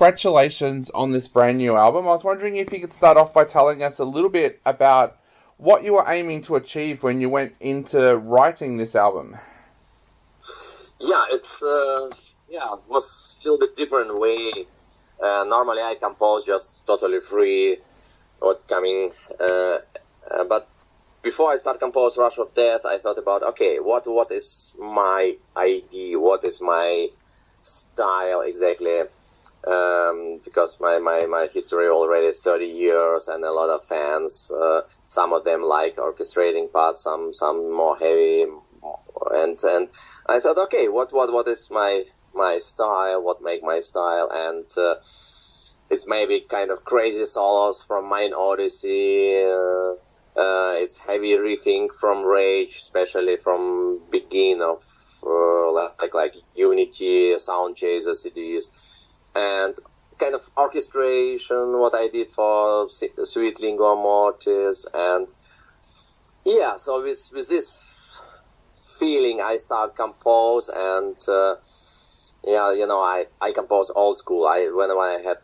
congratulations on this brand new album. I was wondering if you could start off by telling us a little bit about what you were aiming to achieve when you went into writing this album. Yeah, it was a little bit different way. Normally I compose just totally free, not coming, but before I start compose Rush of Death, I thought about, okay, what is my idea, what is my style exactly, because my history already is 30 years and a lot of fans, some of them like orchestrating parts, some more heavy, and I thought, okay, what is my style, what make my style, and it's maybe kind of crazy solos from Mine Odyssey, it's heavy riffing from Rage, especially from begin of like Unity, Sound Chaser CDs, and kind of orchestration, what I did for Sweet Lingua Mortis, and yeah, so with this feeling I start compose, and I compose old school. When I had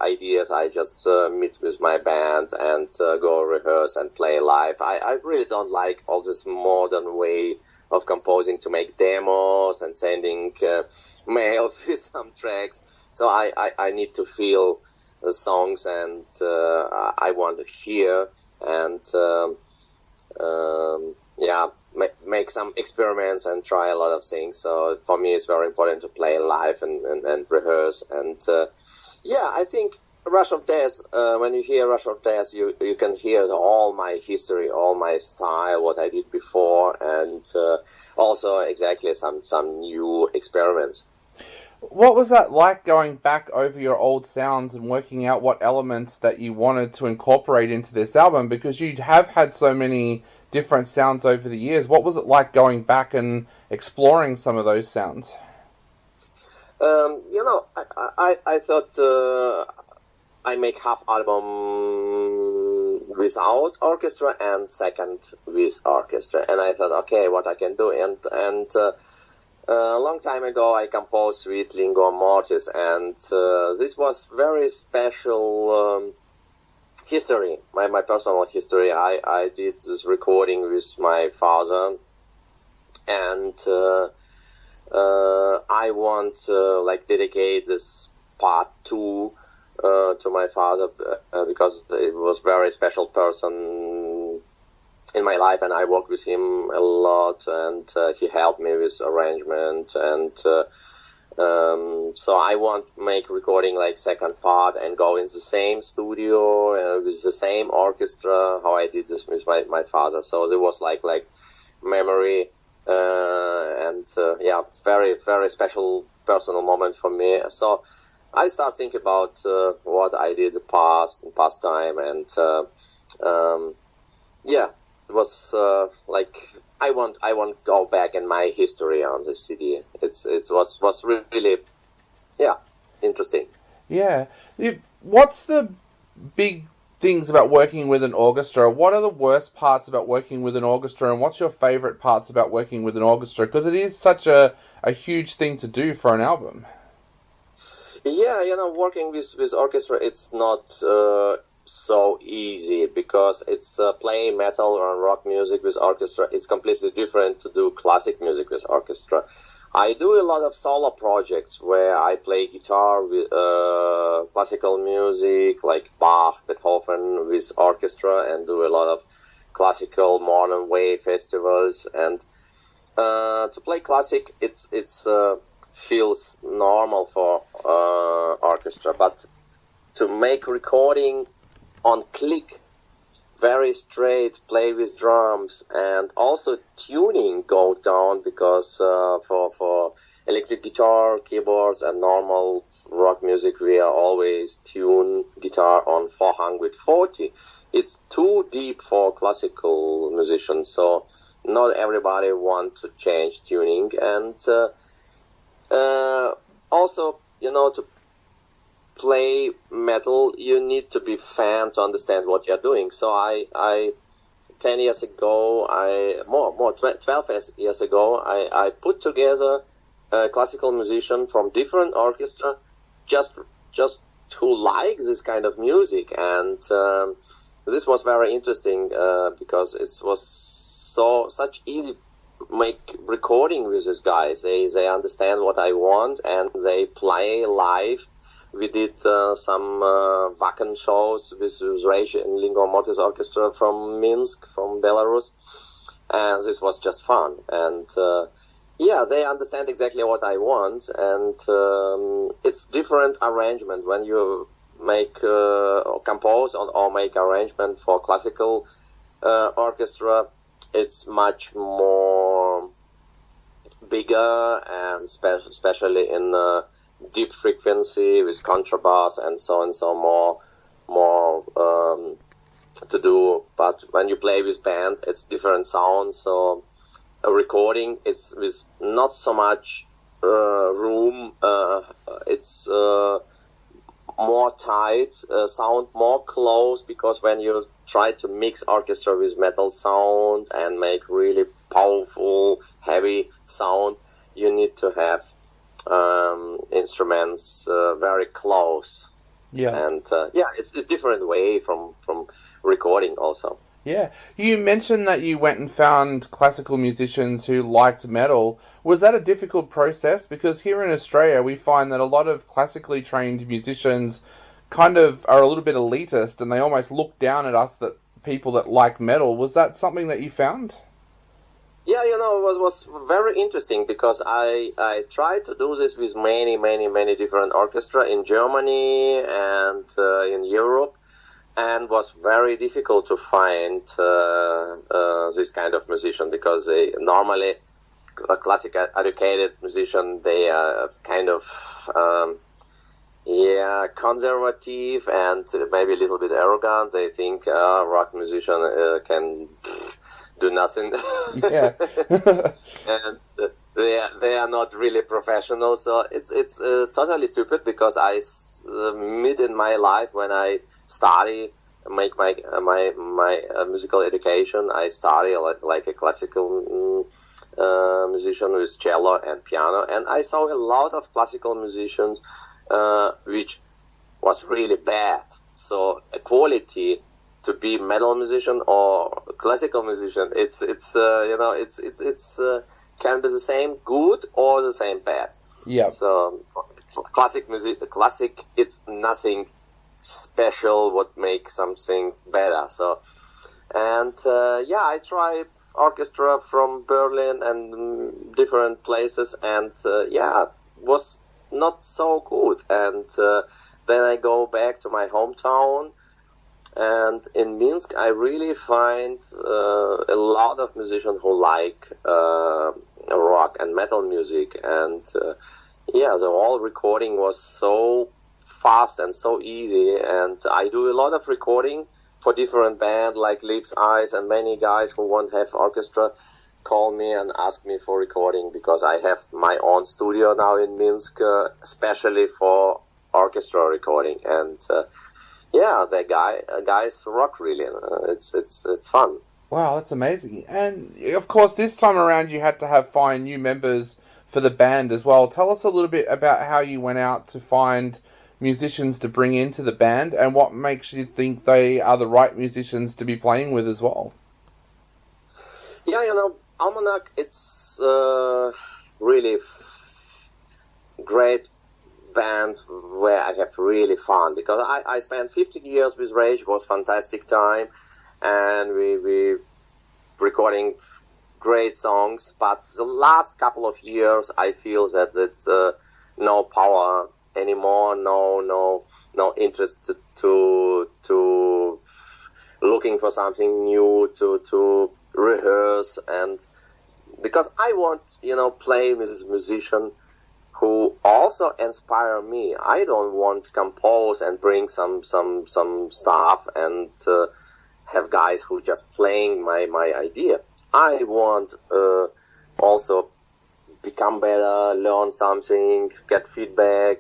ideas, I just meet with my band and go rehearse and play live. I really don't like all this modern way of composing to make demos and sending mails with some tracks. So I need to feel the songs, and I want to hear and make some experiments and try a lot of things. So for me, it's very important to play live and rehearse. And I think Rush of Death, when you hear Rush of Death, you can hear all my history, all my style, what I did before, and also exactly some new experiments. What was that like, going back over your old sounds and working out what elements that you wanted to incorporate into this album? Because you have had so many different sounds over the years. What was it like going back and exploring some of those sounds? I thought I make half album without orchestra and second with orchestra, and I thought, okay, what I can do, and a long time ago I composed Sweet Lingua Mortis, and this was very special history, my personal history. I did this recording with my father, and I want dedicate this part 2 to my father, because it was very special person in my life, and I worked with him a lot, and he helped me with arrangement, and so I want to make recording like second part and go in the same studio with the same orchestra, how I did this with my father. So there was like memory, and very, very special personal moment for me. So I start thinking about what I did in past time, and it was I want to go back in my history on this CD. It was really interesting. Yeah. What's the big things about working with an orchestra? What are the worst parts about working with an orchestra, and what's your favorite parts about working with an orchestra? Because it is such a huge thing to do for an album. Yeah, working with orchestra, it's not so easy, because it's playing metal or rock music with orchestra. It's completely different to do classic music with orchestra. I do a lot of solo projects where I play guitar with classical music like Bach, Beethoven with orchestra, and do a lot of classical modern wave festivals. And to play classic, it's feels normal for orchestra, but to make recording on click, very straight, play with drums, and also tuning go down, because for electric guitar, keyboards, and normal rock music, we are always tune guitar on 440. It's too deep for classical musicians, so not everybody want to change tuning, and also, to play metal, you need to be fan to understand what you're doing. So I 10 years ago, 12 years ago, I put together a classical musician from different orchestra, just just who like this kind of music, and this was very interesting because it was such easy make recording with these guys. They understand what I want, and they play live. We did some Wacken shows with Rage and Lingua Mortis Orchestra from Minsk, from Belarus, and this was just fun. And yeah, they understand exactly what I want, and it's different arrangement when you make compose or make arrangement for classical orchestra. It's much more bigger, and especially in deep frequency with contrabass and so on, so more to do. But when you play with band, it's different sound. So a recording, it's with not so much room. It's more tight, sound more close, because when you try to mix orchestra with metal sound and make really powerful, heavy sound, you need to have instruments very close. Yeah. And yeah, it's a different way from recording also. Yeah. You mentioned that you went and found classical musicians who liked metal. Was that a difficult process? Because here in Australia, we find that a lot of classically trained musicians kind of are a little bit elitist, and they almost look down at us, that people that like metal. Was that something that you found? Yeah, it was very interesting, because I tried to do this with many different orchestra in Germany and in Europe, and was very difficult to find this kind of musician, because they normally a classical educated musician, they are kind of conservative and maybe a little bit arrogant. They think rock musician can do nothing. Yeah. And they are not really professional. So it's totally stupid, because I meet in my life when I study, make my musical education. I study like a classical musician with cello and piano, and I saw a lot of classical musicians which was really bad. So equality to be metal musician or classical musician, it's can be the same good or the same bad. Yeah. So classic, it's nothing special what makes something better. So, and I tried orchestra from Berlin and different places, and was not so good. And then I go back to my hometown, and in Minsk I really find a lot of musicians who like rock and metal music, and the whole recording was so fast and so easy. And I do a lot of recording for different bands like Leaves Eyes, and many guys who won't have orchestra call me and ask me for recording, because I have my own studio now in Minsk, especially for orchestra recording. And the guys rock really. It's fun. Wow, that's amazing. And of course, this time around you had to find new members for the band as well. Tell us a little bit about how you went out to find musicians to bring into the band, and what makes you think they are the right musicians to be playing with as well. Yeah, ALMANAC, it's really great band where I have really fun, because I spent 15 years with Rage. It was fantastic time, and we recording great songs. But the last couple of years, I feel that it's no power anymore, no interest to looking for something new to rehearse, and because I want play with this musician who also inspire me. I don't want to compose and bring some stuff and have guys who just playing my idea. I want also become better, learn something, get feedback,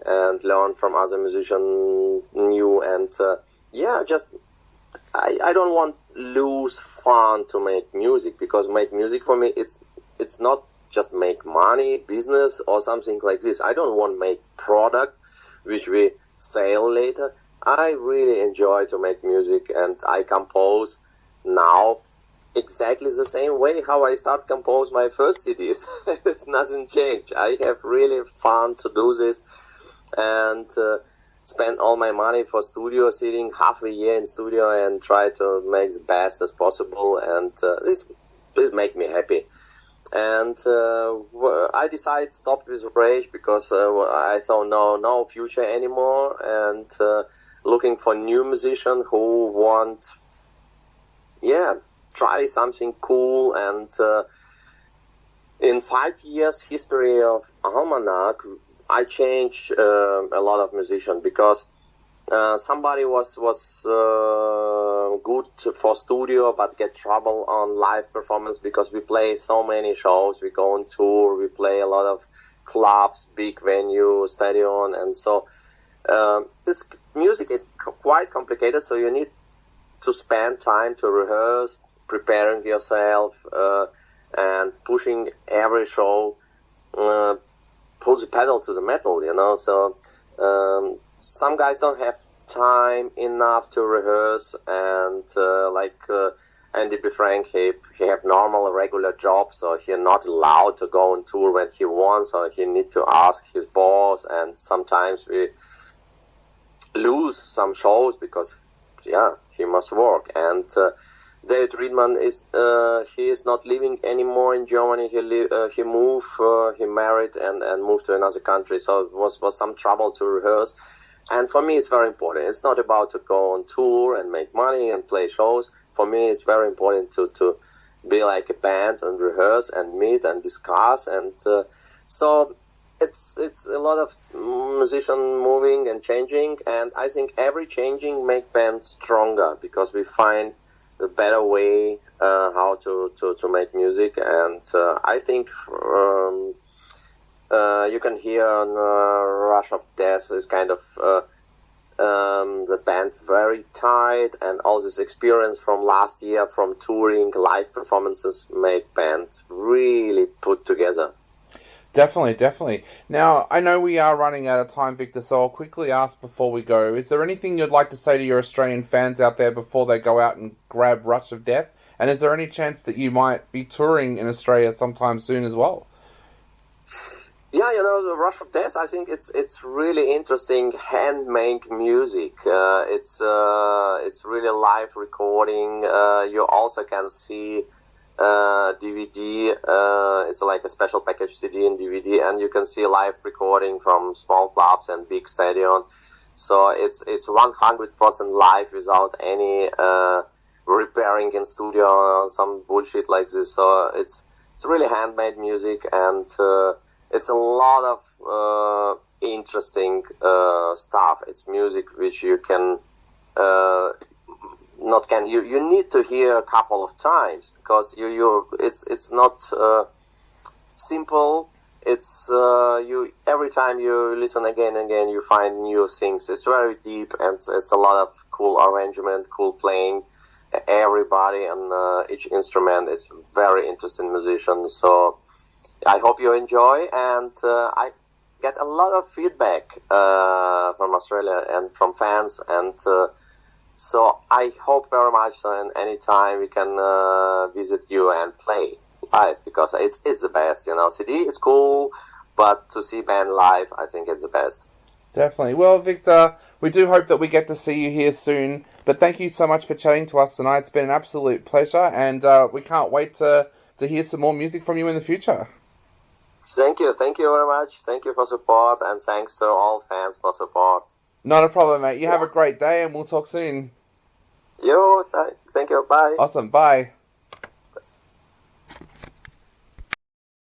and learn from other musicians new. And I don't want lose fun to make music, because make music for me it's not just make money, business or something like this. I don't want to make product which we sell later. I really enjoy to make music, and I compose now exactly the same way how I start compose my first CDs. It's nothing changed. I have really fun to do this, and spend all my money for studio, sitting half a year in studio and try to make the best as possible, and this make me happy. And I decided stop with Rage because I thought no future anymore, and looking for new musician who want try something cool. And in 5 years history of ALMANAC, I changed a lot of musicians, because somebody was good for studio but get trouble on live performance, because we play so many shows, we go on tour, we play a lot of clubs, big venue, stadium, and so this music is quite complicated, so you need to spend time to rehearse, preparing yourself, and pushing every show, pull the pedal to the metal, so some guys don't have time enough to rehearse, and like Andy B. Frank, he have normal regular job, so he not allowed to go on tour when he wants, so he need to ask his boss, and sometimes we lose some shows because he must work. And David Riedman he is not living anymore in Germany. He moved, he married and moved to another country, so it was some trouble to rehearse. And for me, it's very important. It's not about to go on tour and make money and play shows. For me, it's very important to be like a band and rehearse and meet and discuss. And so it's a lot of musician moving and changing. And I think every changing make bands stronger, because we find a better way how to make music. And I think you can hear on Rush of Death is kind of the band very tight, and all this experience from last year from touring, live performances make band really put together. Definitely. Now, I know we are running out of time, Victor, so I'll quickly ask before we go, is there anything you'd like to say to your Australian fans out there before they go out and grab Rush of Death? And is there any chance that you might be touring in Australia sometime soon as well? Yeah, the Rush of Death, I think it's really interesting handmade music. It's really live recording. You also can see DVD. It's like a special package CD and DVD, and you can see live recording from small clubs and big stadium. So it's 100% live without any repairing in studio or some bullshit like this. So it's really handmade music, and it's a lot of interesting stuff. It's music which you can you need to hear a couple of times, because it's not simple. It's you every time you listen again and again, you find new things. It's very deep, and it's a lot of cool arrangement, cool playing. Everybody and each instrument is very interesting musician. So I hope you enjoy, and I get a lot of feedback from Australia and from fans, and so I hope very much. And anytime we can visit you and play live, because it's the best. CD is cool, but to see band live, I think it's the best. Definitely. Well, Victor, we do hope that we get to see you here soon. But thank you so much for chatting to us tonight. It's been an absolute pleasure, and we can't wait to hear some more music from you in the future. Thank you very much. Thank you for support, and thanks to all fans for support. Not a problem, mate. You have a great day, and we'll talk soon. Thank you. Bye. Awesome. Bye.